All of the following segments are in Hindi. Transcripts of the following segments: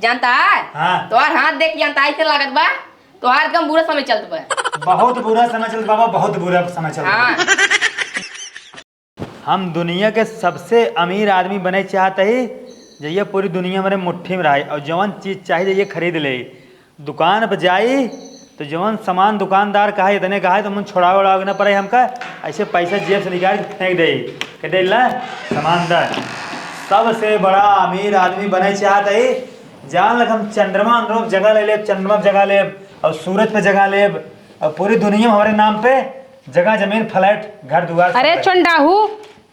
जानता है? हाँ। तोहार हाथ देख जानता है लागत बा तोहार एकदम बुरा समय चलत बा। बहुत बुरा समय चल बाबा, बहुत बुरा समय चल। हाँ। हम दुनिया के सबसे अमीर आदमी बने चाहते ही जइए पूरी दुनिया हमारे मुट्ठी में रहे और जवन चीज चाहिए जइए खरीद ले। दुकान पर जाई तो जवन सामान दुकानदार कहा इतने कहा तो मन छोड़ा उड़ा ना पड़े हमका, ऐसे पैसा जेब से निकाल के फेंक दे कह दे ला सामान दे। सबसे बड़ा अमीर आदमी बने चाहते ही जान लग हम चंद्रमा अनुरूप जगह ले लेब, चंद्रमा पे जगह लेब और सूरज पे जगह लेब और पूरी दुनिया में हमारे नाम पे जगह जमीन फ्लैट घर दुआर। अरे चंडाहू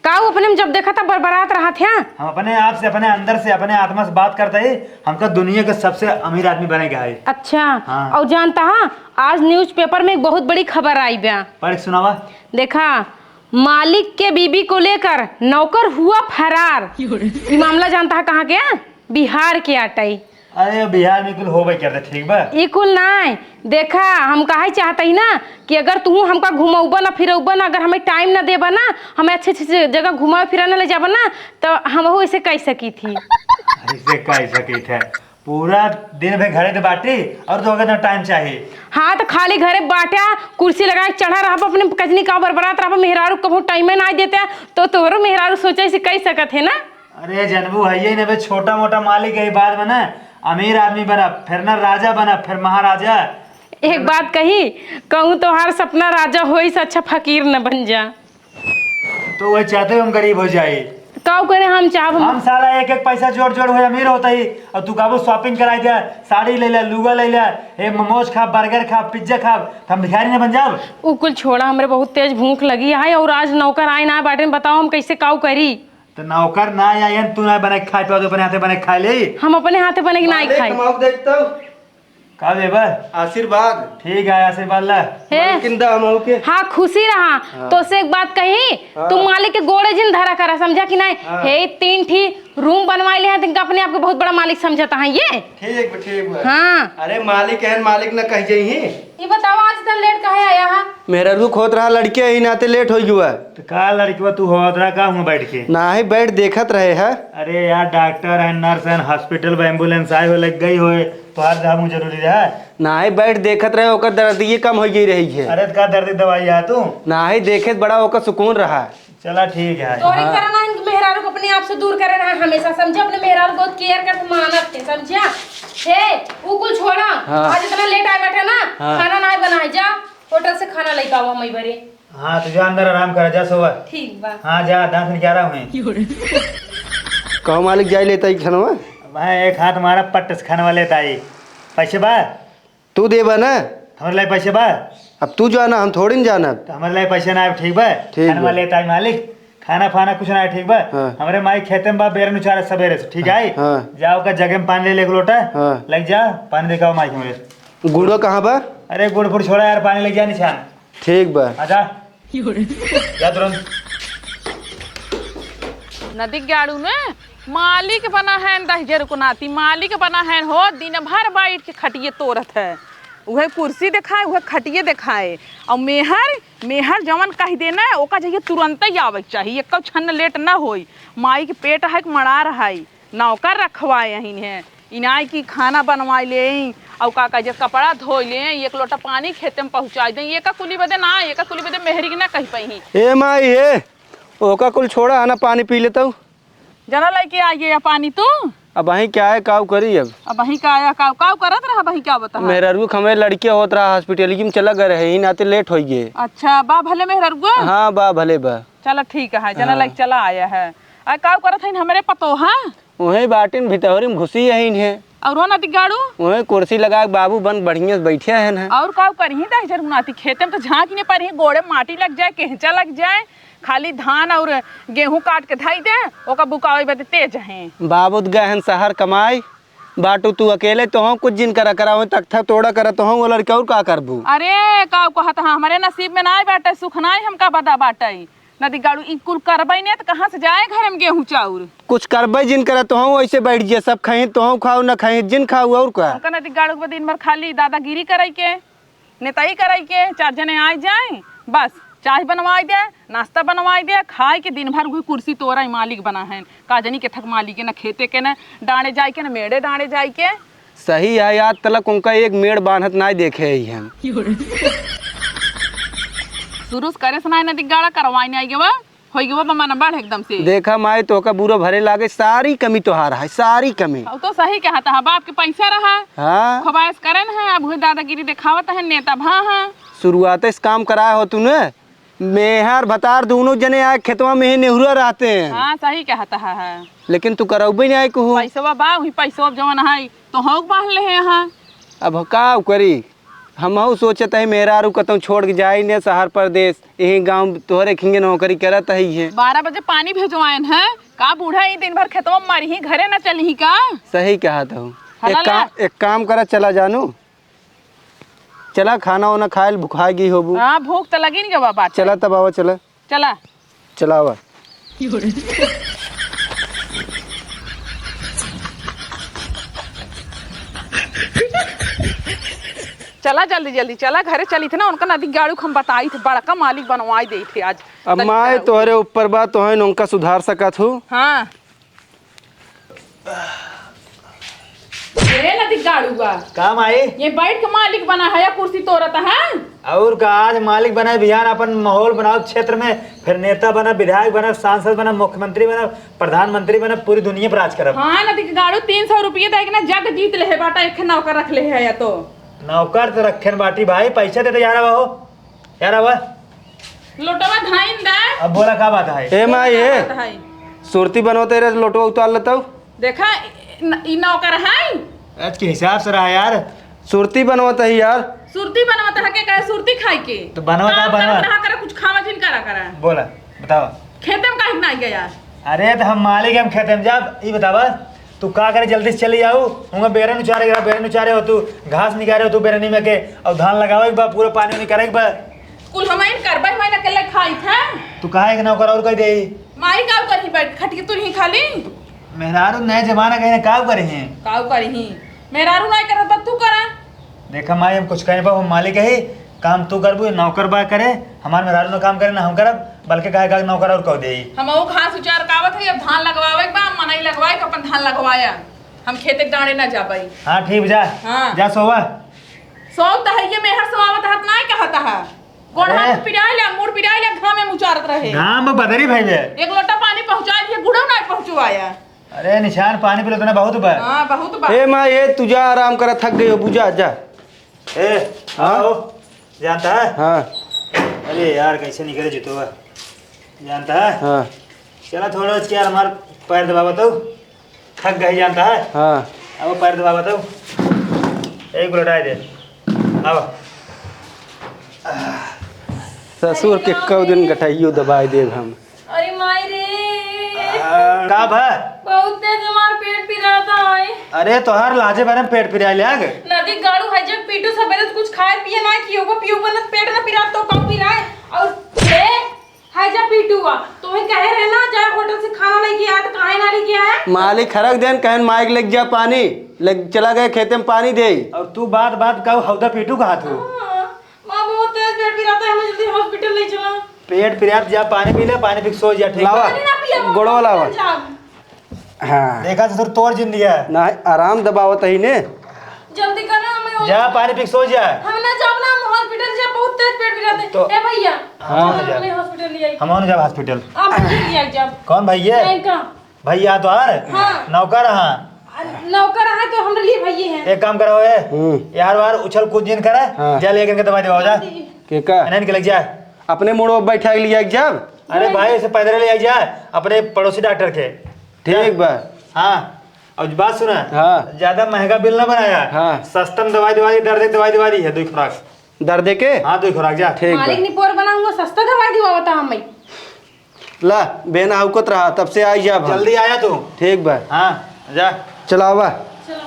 काऊ अपने में जब देखा था बरबरात रहा था। हम अपने आप से अपने अंदर से अपने आत्मा से बात करते ही हमका दुनिया के सबसे अमीर आदमी बनेगा है। अच्छा हाँ। और जानता है आज न्यूज़पेपर में एक बहुत बड़ी खबर आई बया। पढ़ के सुनावा। देखा मालिक के बीबी को लेकर नौकर हुआ फरार। ये मामला जानता है कहाँ के? बिहार के आटई। अरे बिहार में कुल हो भाई करते ठीक बा। ये कुल नहीं देखा हम कहा चाहते ही ना कि अगर तू हमका घुमौबा ना फिरौबा ना, अगर हमें टाइम ना देबा ना, हमें अच्छे अच्छे जगह घुमा फिरा ले जाबा ना, तो हम ऐसे कह सकी थी। ऐसे कह सकी थे पूरा दिन भर घरे तो बाटी और तो अगर टाइम चाहिए। हाँ तो खाली घरे बाटा कुर्सी लगा के चढ़ा रहा अपने कजनी का बरबरात रहा मेहरारू कभी टाइम ना देते तो तोरो मेहरारू सोचे से कह सकत है ना। अरे जनबू है ही ना छोटा मोटा मालिक है बाद में ना अमीर आदमी बना फिर ना राजा बना फिर महाराजा। एक बात कही कहूँ तो हर सपना राजा हो से अच्छा फकीर न बन जा। तो वही चाहते हो हम गरीब हो जाए। काऊ करे हम चाह हम साला एक एक पैसा जोड़ जोड़ हुए अमीर होता ही और तू काबू शॉपिंग कराई दिया साड़ी ले लिया लुगा ले लिया हे मोमोज खा बर्गर खा पिज्जा खा तो हम भिखारी ना बन जाओ। उ कुल छोड़ा हमरे बहुत तेज भूख लगी है और आज नौकर आए ना बाटे में बताओ हम कैसे काऊ करी। तो नौकर ना या तू ना बने खाए तो अपने हाथे बने खा ले। हम अपने हाथे बने की ना खाई। देखता हूँ का देबा आशीर्वाद। ठीक है आशीर्वाद ला। हे हाँ खुशी रहा तो से एक बात कही तुम मालिक के गोड़े जिन धरा करा समझा कि नहीं। हे 3 ठी रूम बनवाए ले हैं तिनका अपने आप को बहुत बड़ा मालिक समझता है ये। ठीक हाँ अरे मालिक है मालिक ना कह जाइए। ये बताओ आज इतना लेट काहे आया है? मेरा रुख होत रहा लड़के ही नाते लेट हो गया। तो का लड़की तू हो का हूँ बैठ के ना ही बैठ देखत रहे है। अरे यार डॉक्टर है नर्स है हॉस्पिटल एम्बुलेंस आए हो लग गई हो तो हर जगह जरूरी है। ना ही बैठ देखत रहे ओकर दर्द ये कम हो गई रही है। अरे का दर्द दवाई है तू ना ही देखे बड़ा ओकर सुकून रहा। चला ठीक है। तो करना इनके मेहरारू को अपने आप से दूर करना है हमेशा समझा। अपने मेहरारू को केयर कर मानत थे समझा। हे वो कुल छोड़ा आज इतना लेट आए बैठा ना खाना ना बनाए जा होटल से खाना लेके आओ मई भरे। हाँ तुझे अंदर आराम कर जा सोवा। ठीक बा। हाँ जा दांत निकाला हूँ कहो मालिक जाए लेता खनवा मैं एक हाथ हमारा पट्ट से खाने वाले ताई पैसे बा तू देबा ना हमारे लिए पैसे बा। अब तू जाना हम थोड़ी न जाना। तो हमारे लिए पैसे ना आए ठीक बा ठीक खाने वाले ताई मालिक खाना फाना कुछ ना आए ठीक बा। हाँ। हमारे माई खेते में बा बेर नुचारे सवेरे से ठीक है। हाँ। जाओ का जगह में पानी ले एक लोटा हाँ। लग जा पानी देखाओ माई मेरे। गुड़ो कहाँ बा? अरे गुड़ फुड़ छोड़ा यार पानी लग जा निशान। ठीक बा आजा जा तुरंत। नदी गाड़ू ने मालिक बना है दहजर को नाती मालिक बना है हो दिन भर बैठ के खटिए तोड़त है वह कुर्सी दिखाए वह खटिए दिखाए और मेहर जवन कह देना ओका चाहिए तुरंत ही आवे चाहिए एक छन लेट ना होई। माई के पेट है मड़ा रहा है नौकर रखवाए यहीं है इनाई की खाना बनवा ले और का कहे कपड़ा धो ले एक लोटा पानी खेते में पहुँचा दें ये का कुली बदे ना ये का कुली बदे मेहरी ना कह पाई। ए माई ए ओका कुल छोड़ा आना पानी पी लेता हूँ जना लेके आइए या पानी तू अब वहीं क्या है काव करी अब वहीं का आया काव करत रहा वहीं क्या बता मेरा रुख हमें लड़के होत रहा हॉस्पिटल में चला गए रहे ही नाते लेट हो गए। अच्छा बा भले मेहर रुआ हाँ बा भले बा चला ठीक है जना लाइक चला आया है आ काव करत है हमारे पतो है वहीं बाटिन भितौरी में घुसी यही है और ना दिगाड़ू वहीं कुर्सी लगा के बाबू बन बढ़िया से बैठे है ना और काव करही दहजर नाती खेते में तो झाँक नहीं पारी गोड़े माटी लग जाए केहचा लग जाए खाली धान और गेहूं काट के धाई दे ओका बुकावे बदे तेज हैं। बाबू गए हन शहर कमाई बाटू तू अकेले तो हम कुछ जिन करा कराओ तक था तोड़ा करा तो हम वो लड़के और का करबू। अरे काव कहत हाँ हमारे नसीब में ना बाटे सुख ना हम का बता बाटे नदी गाड़ू ई कुल करबई ने तो कहाँ से जाए घर में गेहूं चाउर कुछ करबई जिन करा तो हम वैसे बैठ जाए सब खाई तो हम खाओ ना खाई जिन खाओ और का हमका नदी गाड़ू के दिन भर खाली दादागिरी कराई के नेताई कराई के 4 जने आ जाए बस चाय बनवाई दे, नाश्ता बनवाई दे, खाए के दिन भर वही कुर्सी तोरा ही मालिक बना है। काजनी के थक मालिक के, न खेते के, न डांडे जाए के, न मेड़े डांडे जाए के। सही है यार, तलक उनका एक मेड़ बांधत ना देखे ही हम। शुरू से करे सुनाई नदी गाड़ा करवाई नहीं गवा, हो गवा मन बढ़ एकदम से। देखा माई तो का बुरा भरे लागे, सारी कमी तोहार है, सारी कमी। अब तो सही कहता है, बाप के पैसा रहा हाँ खबाइश करन है, अब दादागिरी दिखावत है, नेता भा है। शुरुआत इस काम कराया हो तूने, मेहर भतार दोनों जने आए खेतवा में ही नेहुरा रहते हैं। हाँ सही कहता है, लेकिन तू करौबे नहीं आए कहू। पैसा बा वही पैसा जवन है तो हो बांध ले यहाँ। अब का करी, हम सोचत है मेरा रू कतौ छोड़ के जाई ने शहर प्रदेश, यही गांव तोहरे खिंगे नौकरी करत है। 12 बजे पानी भेजवायन है का, बूढ़ा ही दिन भर खेतवा में मारी ही, घरे न चली ही का। सही कहा था। हला एक काम करा, चला जानू, चला खाना वाना खाए भुखाएगी होबू। हाँ भूख तो लगी नहीं बाबा। चला तब आवा, चला चला चलावा। चला जल्दी जल्दी चला, घरे चली थे ना, उनका नदी गाड़ू हम बताई थे, बड़का मालिक बनवाई दे थे आज। अब माए तोहरे ऊपर बात तो है, उनका सुधार सकत हूँ। हाँ ये नदी गाड़ू बा काम आई ये बैठ के मालिक बना है या कुर्सी तोड़त है। और का आज मालिक बना बिहान, अपन माहौल बनाओ क्षेत्र में, फिर नेता बना, विधायक बना, सांसद बना, मुख्यमंत्री बना, प्रधानमंत्री बना, पूरी दुनिया पर राज करब। हाँ नदी के गाड़ू 300 रुपये दे के ना जग जीत ले है बाटा, एक नौकर रख ले है या तो नौकर तो रखे बाटी भाई, पैसे देते यार हो यार अब लोटवा धाइन दे। अब बोला का बात है। ए माँ ये है सुरती बनोते रहे लोटो उतार लेता हूँ। देखा ई नौकर है, आज के हिसाब से रहा यार, सुरती बनवाता है यार। सुरती बनवाता है के कहे सुरती खाई के तो बनवाता है, बनवा रहा करे, कुछ खावा जिन करा करा। बोला बताओ। खेते में काहे नहीं गया। अरे तो हम मालिक हम खेते में जब ये बतावा तू का करे, जल्दी से चली जाऊ हूँ, बेरन उचारे बेरन उचारे हो, तू घास निकाले हो तू बेरनी में के, और धान लगावे बा, पूरा पानी नहीं करे बा। कुल हम इन करबे मैं न केले खाई था। तू कहा एक नौकर और कह दे माई काव करही बैठ खट के तू ही खाली मेहरारू नए जमाना कहीं ना काव करे हैं। काव करही मेहरारू नहीं करत बा तू करा। देखा माई हम कुछ कहे हम मालिक है, काम तू करबू, नौकर बा करे, हमारे मेहरारू ने काम करे ना हम करब, बल्कि कहे का नौकर और कह दे। हम वो घास उचार कावत है, अब धान लगवावे बा, मनई लगवाए के अपन धान लगवाया, हम खेते के डांडे न जाबई। हाँ ठीक जा, हाँ। जा सोवा। सो त है ये मेहर सोवत हाथ नहीं कहता है, गोड़ अरे। हाथ पिराई ले, मुड़ पिराई ले, घाम में मुचारत रहे। गाँव में बदरी भाई बे। एक लोटा पानी पहुंचा दिए, गुड़ो नहीं पहुंचवाया। अरे निशान पानी पिलो तो बहुत बा। हां बहुत बा। ए माँ ये तुझा आराम करा, थक गई हो, बुझा जा। ए आओ, जानता है? हाँ अरे यार कैसे निकले जीतो बा, जानता है? हाँ चला थोड़ा उसके यार हमार पैर दबा बताओ, थक गई जानता है? हाँ अब पैर दबा बताओ, एक उलटाए दे, आओ। ससुर के कौ दिन गठाइयो दबाई देव हम। अरे माई रे का भा? बहुत तेज हमार पेट पिराता है। अरे तो हर लाजे बारे में पेट पिराए ले आगे। नदी गाड़ू है जब पीटू सवेरे से कुछ खाए पिए ना कियो को पियो बन पेट ना पिरा तो कम पिराए और ए है जब पीटूआ तो ही कहे रहे ना जाए होटल से खाना लेके आया तो काहे ना लेके आया। मालिक खरक देन कहन माइक लग जा पानी, लग चला गए खेते में पानी दे। और तू बात बात का हौदा पीटू कहा तू? मां बहुत तेज पेट पिराता है, हमें जल्दी हॉस्पिटल ले चलो। पेट पिरा जा, पानी पी ले, पानी पी के सो जा, ठीक लावा। है? पानी ना पिया गोड़वा लावा। हाँ देखा तो तोड़ जिंदगी है। ना आराम दबावत ही ने। जल्दी करना हमें जा पानी पी के सो जा। हम ना जाओ ना हॉस्पिटल जा, बहुत तेज पेट पिराता है। तो- ए भैया हाँ, चलो जा। हमें हॉस्पिटल ले आई। हम आओ ना जब हॉस्पिटल। आप ले आई जब कौन भैया? नहीं का भैया तो आ रहे? हाँ। नौकर हाँ। नौकर है तो हम लिए भैया हैं। एक काम करो यार बार उछल कूद जिन करे, हाँ। जा लेकर के दवाई दवा जा, के का इन्हें के लग जा। अपने मोड़ो बैठा के लिया जब। अरे भाई ऐसे पैदल ले जा अपने पड़ोसी डॉक्टर के। ठीक बा। हाँ और बात सुना, हाँ। ज्यादा महंगा बिल ना बनाया, हाँ। सस्ता में दवाई दवाई दर्द की दवाई दवाई है, 2 खुराक। दर्द के हाँ 2 खुराक जा। ठीक मालिक बा। ने पोर बनाऊंगा, सस्ता दवाई दिवा बता हमें। ला बेना हुकत रहा तब से आई जा जल्दी आया तू। ठीक बा। हाँ जा। चलावा। चलो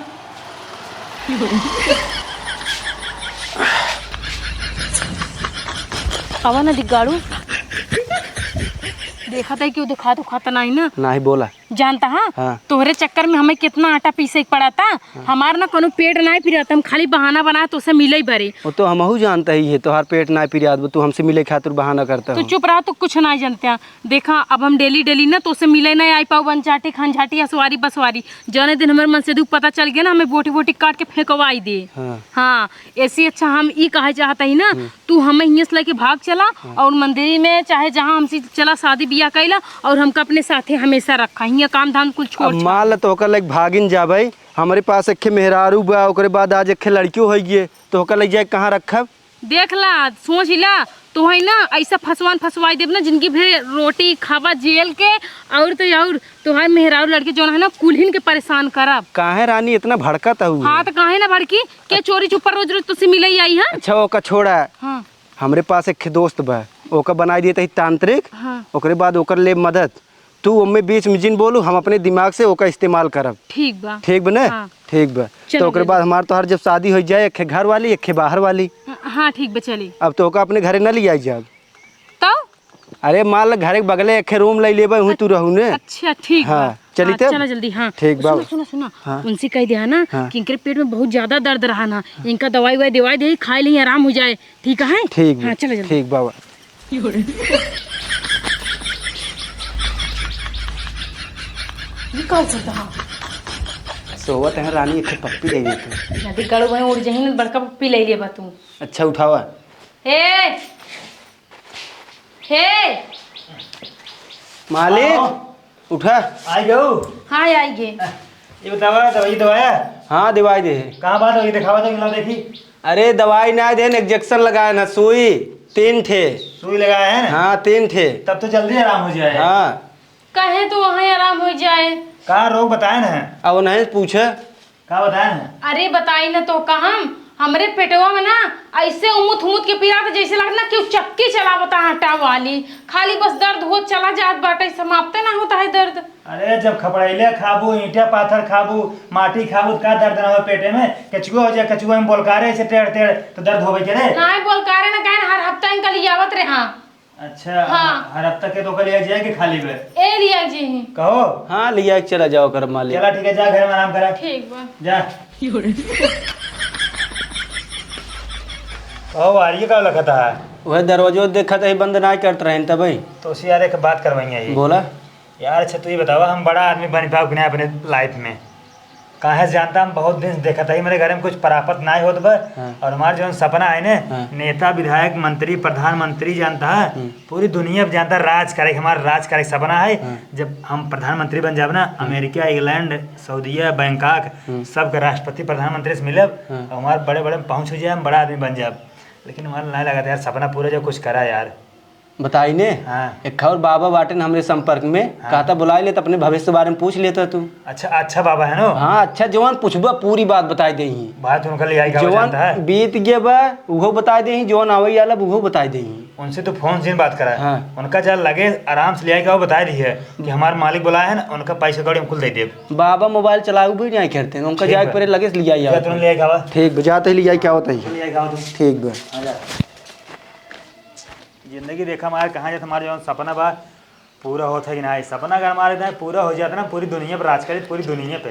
आवा ना दिगाड़ू, देखा था क्यों दिखा तो खाता नहीं ना। ना ही बोला जानता हाँ। तोहरे चक्कर में हमें कितना आटा पीसे के पड़ा था। हमार ना कोनो पेट नहीं फिर हम खाली बहाना बना तो उसे मिले ही बरे। वो तो हमहू जानता ही है, तोहार पेट ना पिरियाद, तू हमसे मिले खातिर बहाना करता तो हो। चुप रहा तो कुछ नहीं जानते हैं। देखा अब हम डेली डेली ना तो उसे मिले नहीं आई पाओ बनचाटी खानझाटी हसवारी बसवारी। जौने दिन हमारे मन से दुख पता चल गया ना हमें बोटी बोटी काट के फेंकवाई दे। हाँ ऐसी अच्छा हम ये कहा चाहता ही ना तू हमें हियाँ से लेके भाग चला और मंदिर में चाहे जहाँ हमसे चला शादी ब्याह कैला और हमका अपने साथे हमेशा रखा। हियाँ काम धाम कुल छोड़ अब मान ला तो होकर लाइक भागिन जा भाई, हमारे पास एक मेहरारू बा, ओकरे बाद आज एक लड़कियों हो गई तो होकर लग जाए कहाँ रखब। देख ला सोच ला तो है ना ऐसा फसवाई देव ना जिंदगी भर रोटी खावा जेल के और तोहार मेहरारू लड़के जो है ना कुल्हिन के परेशान करब। काहे रानी इतना भड़कता हुआ? हाँ तो काहे ना भड़की के चोरी छुपा रोज रोज तुझसे मिले ही आई है। अच्छा ओका छोड़ा, हाँ हमरे पास एक दोस्त बा, ओका बनाई दिए तांत्रिक। हाँ ओकरे बाद ओकर ले मदद, तू उनमें बीच में जिन बोलू हम अपने दिमाग से ओका इस्तेमाल करब। ठीक बा ठीक बने? हाँ। ठीक बा। तो ओकरे बाद हमार तो हर जब शादी हो जाए एक घर वाली एक बाहर वाली। हाँ ठीक बा चली। अब तो ओका अपने घरे न ले आई जाब। तो अरे मान ला घरे के बगले एक रूम ले लेबे हूँ तू रहू ने। अच्छा ठीक बा। हाँ चली तब चला जल्दी। हाँ ठीक बा। सुना उनसे कह दिया ना कि इनके पेट में बहुत ज्यादा दर्द रहा ना, इनका दवाई वाई दवाई दे खाए ले आराम हो जाए। ठीक है ठीक हाँ चलो जल्दी। ठीक बाबा। ये कौन सा था? सोवत है रानी एक पप्पी ले गई तू। नदी गड़ो वहीं उड़ जाही ना बड़का पप्पी ले ले बा तू। अच्छा उठावा। हे मालिक उठा। आई गो। हाँ आइए। ये बतावा दवाई दवाया हाँ दवाई दे। कहाँ बात होगी, दिखावा तो मिला देखी। अरे दवाई ना दे, इंजेक्शन लगाए ना, सुई 3 ठे। सुई लगाया है ना? हाँ 3 ठे। तब तो जल्दी आराम हो जाए। हाँ कहे तो वहाँ आराम हो जाए। कहाँ रोग बताए ना? अब नहीं पूछे कहाँ बताए ना? अरे बताई ना तो कहा हमरे पेटवा में ना ऐसे उमुत उमुत के पीड़ा तो जैसे लगना कि चक्की चलावता आटा वाली, खाली बस दर्द हो चला जात बाटे, समाप्ते ना होता है दर्द। अरे जब खपड़ैले खाबू, ईंटा पाथर खाबू, माटी खाबू, का दर्द ना हो पेटे में? कचुआ हो जाए, कचुआ में बोलकारे से टेढ़ टेढ़ तो दर्द होवे के रे? ना बोलकारे ना कहे हर हफ्ता इनका लियावत रहे। हाँ अच्छा हाँ। हर हफ्ता के तो कल जाए कि खाली बे ए लिया जी कहो। हाँ लिया चला जाओ कर मालिक। चला ठीक है, जा घर में आराम करा। ठीक बा जा। ओ वारी का लखता है वह दरवाजो देखा तो बंद ना करते रहे तब। तो उसी यार एक बात करवाइए ये। बोला यार अच्छा तू ये बतावा, हम बड़ा आदमी बन पाओ कि नहीं अपने लाइफ में? कहाँ से जानता, हम बहुत दिन से देखा था मेरे घर में कुछ प्राप्त ना हो तो और हमारा जो सपना है ना नेता विधायक मंत्री प्रधानमंत्री जानता है, पूरी दुनिया में जानता है, राज करे हमारा राज करे सपना है। जब हम प्रधानमंत्री बन जाब ना, अमेरिका इंग्लैंड सऊदीया बैंकॉक सबके राष्ट्रपति प्रधानमंत्री से मिलब और हमारे बड़े बड़े पहुँच हो जाए, हम बड़ा आदमी बन जाब। लेकिन हमारा नहीं लगा था यार सपना पूरा जो कुछ करा यार। बताई ने। हाँ। एक और बाबा बाटे हमरे संपर्क में। हाँ। कहता बुलाए ले तो अपने भविष्य के बारे में पूछ लेता तू। अच्छा अच्छा बाबा है ना? हाँ अच्छा जवान पूछबा पूरी बात बताई दे। बात उनका ले आई जवान बीत गए बा उहो बताई दे, जवान आवई वाला उहो बताई दे। उनसे तो फोन से बात करा। हाँ। उनका जब लगे आराम से ले आई, वो बता दी है कि हमारे मालिक बुलाए हैं ना, उनका पैसा कौड़ी हम खुद दे दे। बाबा मोबाइल चलाऊ भी नहीं करते हैं, उनका जाए पर लगे ले आई। तुम ले आई ठीक बजाते ले आई क्या होता है। ठीक बा। जिंदगी देखा हमारे कहाँ जाता, हमारे जो सपना बा पूरा होता है कि ना? सपना अगर हमारे पूरा हो जाता ना, पूरी दुनिया पर राज करे, पूरी दुनिया पे।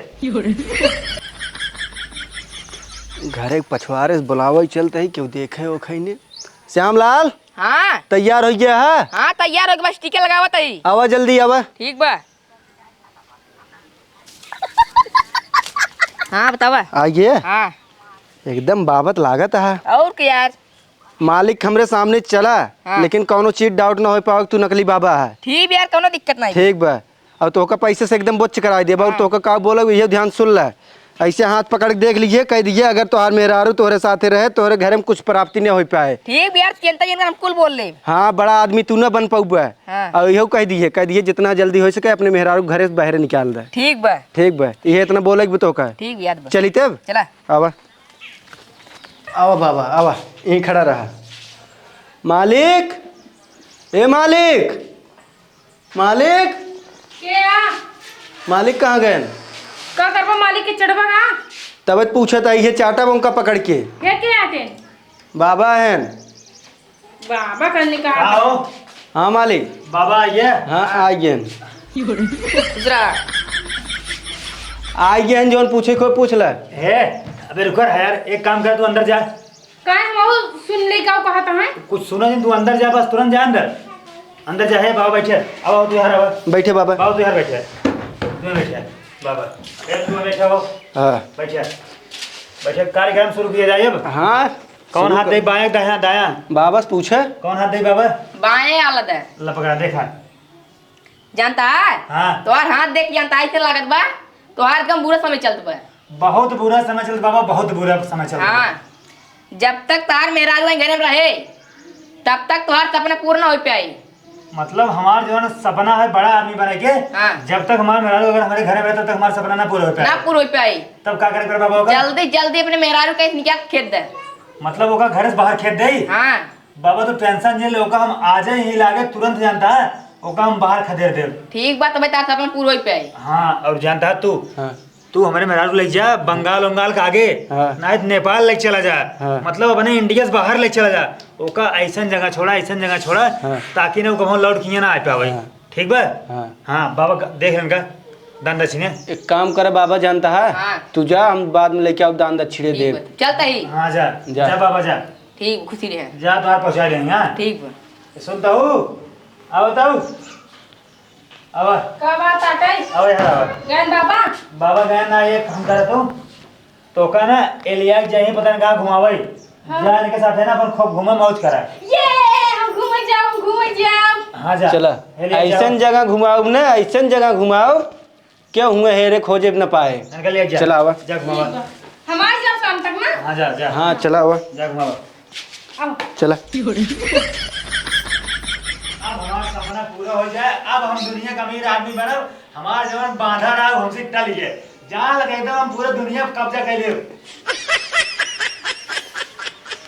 घर एक पछवारे से बुलावा चलते है क्यों देखे हो खैने। श्यामलाल हाँ तैयार हो गया है? हाँ तैयार हो गया, बस टीका लगावत है। आवा जल्दी आवा। ठीक बा। हाँ बतावा। आइए। हाँ एकदम बाबत लागत है। और क्या यार? मालिक हमरे सामने चला। हाँ। लेकिन कोनो चीज डाउट ना हो पाओ तू नकली बाबा है। ठीक यार, कोनो दिक्कत नहीं। ठीक बा। और तोका पैसे से एकदम बोच कराई दे। और तोका का बोला ये ध्यान सुन ले, ऐसे हाथ पकड़ के देख लीजिए, कह दीजिए अगर तोहार मेहरारू तोहरे साथे रहे तोहरे घर में कुछ प्राप्ति नहीं हो पाए। ठीक यार, चिंता जिनका हम कुल बोल ले। हाँ बड़ा आदमी तू ना बन पाऊबा। हाँ। और यही कह दिए जितना जल्दी हो सके अपने मेहरारू घरे से बाहर निकाल दे। ठीक बा। ठीक बा, ये इतना बोले भी तो का। ठीक याद बा। चली तब चला आवा आवा बाबा आवा, यहीं खड़ा रहा। मालिक ए मालिक मालिक क्या मालिक कहाँ गए? का करबा मालिक के चढ़वा का तब पूछा था ये चाटा उनका पकड़ के। ये क्या आते बाबा हैं। बाबा करने का आओ। हाँ मालिक। बाबा आइए। हाँ आइए। दूसरा आई गए हैं, जौन पूछे कोई पूछ ले। हे अबे रुको यार, एक काम कर, तू अंदर जा। काहे हम सुन ले का कहता है? कुछ सुना नहीं, तू अंदर जा, बस तुरंत जा अंदर। अंदर जा। है बाबा बैठे, अब तू यार, अब बैठे बाबा। बाबा तू यार बैठे, तू बैठे बाबा, तू बैठा हो। हाँ बैठे बैठे, कार्यक्रम शुरू किया जाए अब। हाँ। कौन हाथ दे, बाएं दाया दाया? बाबा से पूछे। कौन हाथ दे बाबा? बाएं आलत है, लपका देखा। जानता है? हाँ। तोहार हाथ देख जानता है, ऐसे लागत बा तोहार कम बुरा समय चलत बा। बहुत बुरा समय चल बाबा, बहुत बुरा समय चल। हाँ, जब तक तार मेरा घर में रहे तब तक तोहार सपना पूर्ण हो पाई। मतलब हमारा जो है ना सपना है बड़ा आदमी बने के। हाँ। जब तक हमारे मेहरारू अगर हमारे घर में रहता, तब तक हमारा सपना ना पूरा हो ना पाए। पूर्ण हो पाई, तब क्या करे बाबा होगा? जल्दी जल्दी अपने मेहरारू के निकाह खेत दे। मतलब ओका घर से बाहर खेत दे। हाँ, बाबा तो टेंशन नहीं ले, ओका हम आ जाए ही लागे तुरंत, जानता है ओका हम बाहर खदेड़ दे। ठीक बात, तब तार सपना पूरा हो पाई। हाँ, और जानता है तू, हाँ। तू हमारे मेहरारू ले जा बंगाल उंगाल का आगे, हाँ। ना नेपाल ले चला जा। हाँ। मतलब अपने इंडिया से बाहर ले चला जा। ओका ऐसा जगह छोड़ा, ऐसा जगह छोड़ा, हाँ। ताकि ना वो लौट किया ना आ पावे। हाँ। ठीक बा? हाँ। हाँ बाबा देख इनका दान दक्षिणे। एक काम करे बाबा, जानता है हाँ। तू जा, हम बाद में लेके आओ दान दक्षिणे ठीक दे। बा, चलता ही। हाँ जा जा। जा बाबा जा। ठीक, खुशी रहे। जा तुम्हारा पहुँचा देंगे। हाँ ठीक बा। सुनता हूँ, अब बताऊ अब का बात आटे? अब यार अब गैन बाबा बाबा गए ना, एक हम करे तो का ना एलिया जाए, पता नहीं कहाँ घुमावे। जा इनके साथ है ना, अपन खूब घूमा मौज करा। ये हम घूमे जाओ। हाँ जा चला एलिया जाओ। ऐसन जगह घुमाओ ना, ऐसन जगह घुमाओ क्यों हुए हेरे खोजे न पाए। इनके लिए जा। चला आवा। जा घुमावा। हमारे जाओ शाम तक ना। हाँ जा जा। हाँ चला हुआ, जा घुमावा। आओ। चला। अब हमारा सपना पूरा हो जाए, अब हम दुनिया का अमीर आदमी बनब। हमारा जवान बांधा रहा हमसे इतना लीजिए, जहाँ लगे एकदम हम पूरे दुनिया पर कब्जा कर ले।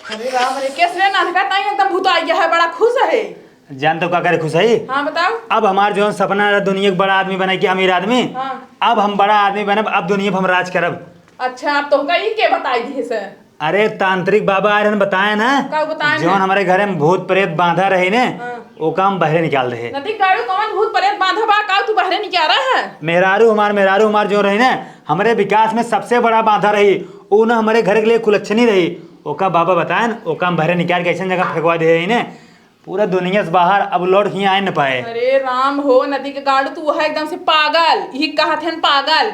अरे राम रे, कैसे रे नानका ताई एकदम भूत आ गया है, बड़ा खुश है। जान तो क्या करे खुश है? हाँ बताओ। अब हमारा जो सपना रहा दुनिया का बड़ा आदमी बने कि अमीर आदमी, हाँ। अब हम बड़ा आदमी बनब, अब दुनिया पर हम राज करब। अच्छा, आप तो कही के बताई दी से। अरे तांत्रिक बाबा आ रहे बताए ना, का बताए जौन ना? हमारे घर में भूत प्रेत बांधा रहे ने, हाँ। वो काम बहरे निकाल रहे। नदी गाड़ू कौन भूत प्रेत बांधा बा, का तू बाहर निकल रहा है? मेहरारू हमार जो रही ना, हमारे विकास में सबसे बड़ा बांधा रही, वो ना हमारे घर के लिए कुलच्छनी रही। ओका बाबा बताए न, ओका हम बहरे निकाल के ऐसी जगह फेंकवा दे रही ने, पूरा दुनिया से बाहर अब लौट ही आए न पाए। अरे राम हो, नदी के गाड़ू तू है एकदम से पागल, यही कहा थे पागल।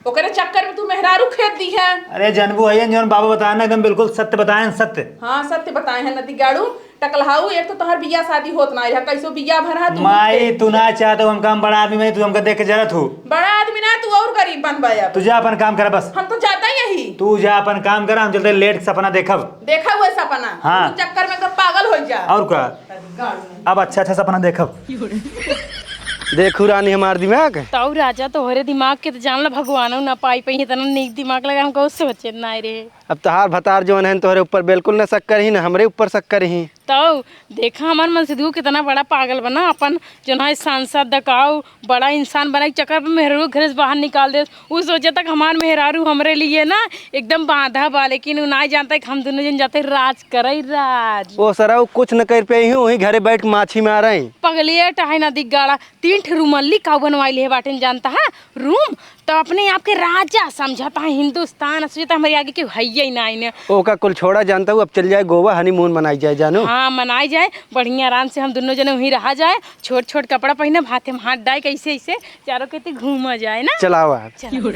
ओकरे चक्कर में तू मेहरारू खेत दी है। अरे जनबू है जौन बाबा बताए ना, एकदम बिल्कुल सत्य बताए, सत्य। हाँ सत्य बताए हैं नदी गाड़ू। टकलहाऊ एक तो तोहर बिया शादी होत ना है, कैसो बिया भरा तू। माई तू ना चाहते हम काम बड़ा आदमी बने, तू हमको देख के जरा तू बड़ा आदमी ना, तू और गरीब बन पाया। तू जा अपन काम कर बस। हम तो जाता ही यही तू जा अपन काम कर, हम चलते लेट सपना देखब। देखा हुआ सपना। हाँ। तू चक्कर में एकदम पागल हो जा। और क्या, गाड़ू अब अच्छा सपना देखब। देखू रानी हमार दिमाग। ताऊ राजा तोहरे दिमाग के तो जानला भगवान ना पाई पई इतना नीक दिमाग लगा हमको सोचे ना रे। अब तहार भतार जौन है तोहरे ऊपर बिल्कुल न शक करही, न हमरे ऊपर शक करही। तो देखा हमार मनसिद्धू कितना बड़ा पागल बना, अपन जो है सांसद दकाऊ बड़ा इंसान बना के चक्कर पे मेहरारू घर से बाहर निकाल दे। वो सोचे तक हमार मेहरारू हमरे लिए ना एकदम बांधा बा, लेकिन वो ना जानता कि हम दोनों जन जाते राज करे राज। ओ सरा कुछ न कर पे हूँ, वही घरे बैठ माछी मार रही। पगलेट है नदी गाड़ा 3 ठे रूमल्ली काऊ बनवाई है बाटे, जानता है रूम तो अपने आप के राजा समझता है हिंदुस्तान, सोचता हमारे आगे क्यों है ही ना इन्हें। ओका कुल छोड़ा जानता हूँ, अब चल जाए गोवा हनीमून मनाई जाए जानू। हाँ मनाई जाए, बढ़िया आराम से हम दोनों जने वहीं रहा जाए, छोट छोट कपड़ा पहने, हाथ में हाथ डाल कैसे ऐसे चारों कहते घूमा जाए ना। चलावा। चलो।